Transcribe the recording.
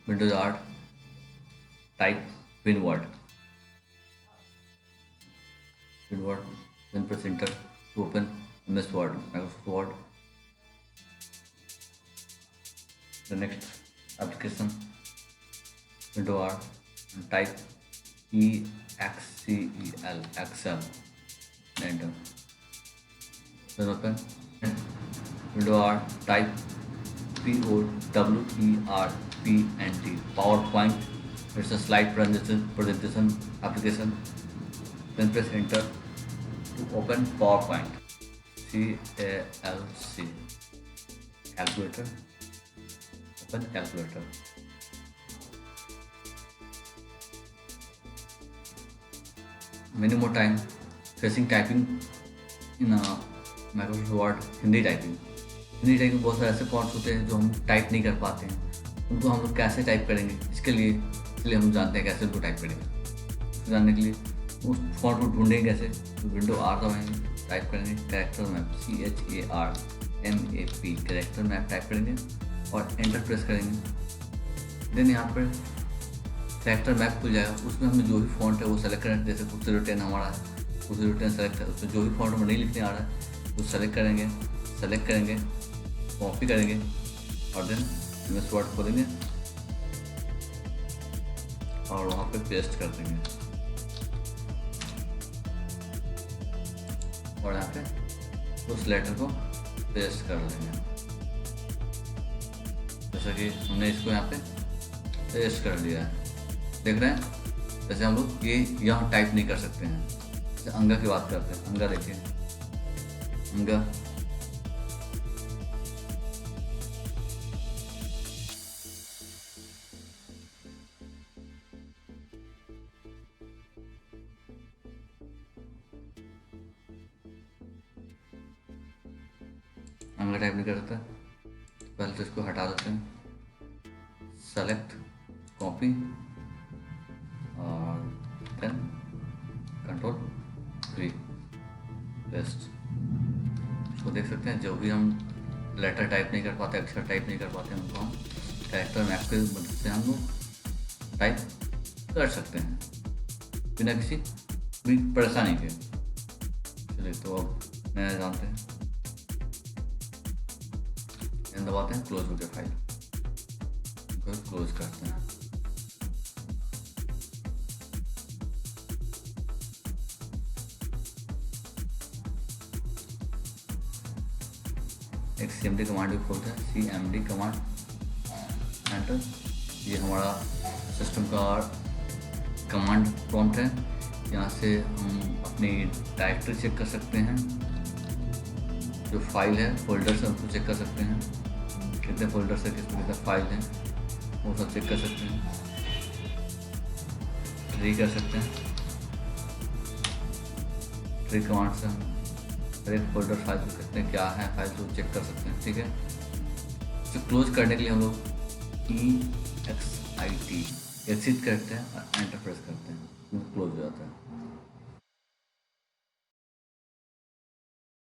Windows R, type WinWord. WinWord, then press enter to open MS Word, Microsoft Word. The next application, Windows R, and type EXCEL, Excel, and enter. Then open Windows R, type POWERPNT, PowerPoint. It's a slide presentation application. Then press enter to open PowerPoint. CALC, calculator. Open calculator. Many more time facing typing in Microsoft Word. Hindi typing में बहुत सारे ऐसे fonts होते हैं जो हम type नहीं कर पाते हैं, उनको हम लोग कैसे टाइप करेंगे, इसलिए हम जानते हैं कैसे उनको टाइप करेंगे। उसको जानने के लिए उस फॉन्ट को ढूंढेंगे कैसे, तो विंडो आर दबाएंगे, टाइप करेंगे character map, CHARMAP, character map type करेंगे और एंटर प्रेस करेंगे। देन यहाँ पर कैरेक्टर मैप खुल जाएगा, उसमें हमें जो भी फॉन्ट है वो सेलेक्ट करें। जैसे कुछ 010 हमारा है, कुछ 010 सेलेक्ट कर, उसमें जो भी फॉन्ट हमें नहीं लिखने आ रहा है वो सेलेक्ट करेंगे, कॉपी करेंगे और देन MS Word खोलेंगे और वहाँ पे पेस्ट कर देंगे और यहाँ पे उस लेटर को पेस्ट कर देंगे। जैसा कि हमने इसको यहाँ पे पेस्ट कर लिया है, देख रहे हैं। जैसे हम लोग ये यहाँ टाइप नहीं कर सकते हैं। जैसे अंगा की बात करते हैं, अंगा देखिए, अंगा अंगा टाइप नहीं कर सकता। पहले तो इसको हटा देते हैं, सेलेक्ट, कॉपी और देन Ctrl+3 पेस्ट। इसको देख सकते हैं, जो भी हम लेटर टाइप नहीं कर पाते, अक्षर टाइप नहीं कर पाते, उनको हम कैरेक्टर मैप की मदद से हम लोग टाइप कर सकते हैं बिना किसी भी परेशानी के। चलिए तो अब नया जानते हैं, दबाते हैं, क्लोज हो गया फाइल, क्लोज करते हैं। एक CMD कमांड भी खोलते हैं, CMD कमांड, एंटर। ये हमारा सिस्टम का कमांड प्रॉम्प्ट है। यहाँ से हम अपनी डायरेक्टरी चेक कर सकते हैं, जो फाइल है, फोल्डर्स है, उनको चेक कर सकते हैं, कितने फोल्डर्स है, कितने फाइल हैं, वो सब चेक कर सकते हैं। ट्री कर सकते हैं, ट्री कमांड से हम हर एक फोल्डर फाइल को कितने क्या है फाइल को चेक कर सकते हैं। ठीक है, तो क्लोज करने के लिए हम लोग EXIT एग्जिट करते हैं और एंटर प्रेस करते हैं, क्लोज हो जाता है।